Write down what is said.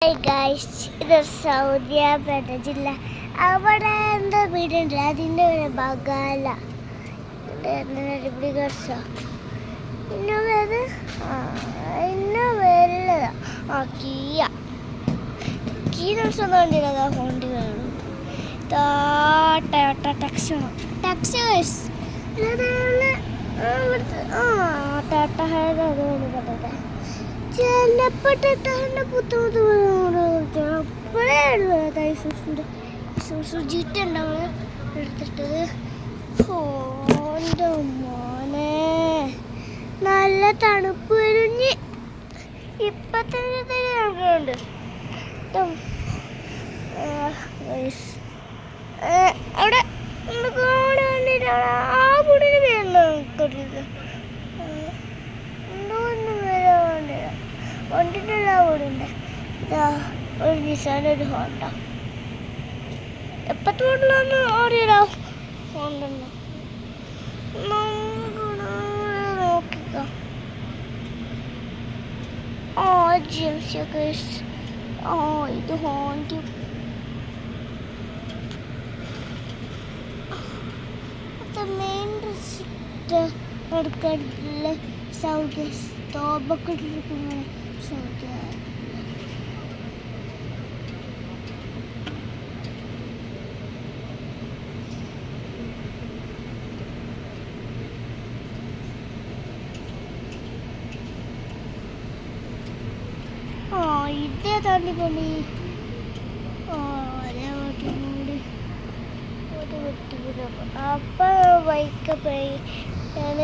Hi guys, ഇത് Saudi Arabia ജില്ല. അവിടെ എന്താ വീടുണ്ട്, അതിൻ്റെ ഒരു ബഗാല അടിപൊളി കുറച്ചോ ഇന്നത് ഇന്ന വെള്ളതാ കിയ ദിവസം കണ്ടില്ല ഫോണ്ടി വേണം ടാക്സേഴ്സ് ചിലപ്പോൾ ജിട്ടുണ്ടാവും എടുത്തിട്ടത്. ഓൻ്റെ മോനെ നല്ല തണുപ്പ് വരുഞ്ഞ് ഇപ്പം തന്നെ നമുക്കുണ്ട്. അവിടെ കണ്ടിട്ടാണ് ആ പൊടിന് പേരുണ്ടോ നോക്കിട്ട് കൊണ്ടിട്ടുള്ള വീടുണ്ട്. ഇതാ ഒരു നിസാനൊരു ഹോണ്ട എപ്പത്തെ വീട്ടിലൊന്നും അറിയില്ല. ഹോണ്ടുണ്ടോ നോക്കിക്കോ. ജിംസിയൊക്കെ ഇത് ഹോണ്ടി മെയിൻ എടുക്കാനുള്ള സൗദി സ്റ്റോബൊക്കെ ഇട്ടിരിക്കുന്ന സൗദി ഇതേ തള്ളിക്കൊണ്ട് ഒരേ വീട്ടിലൂടെ ഒരു വെട്ടി അപ്പം ബൈക്ക് പോയി ഞാൻ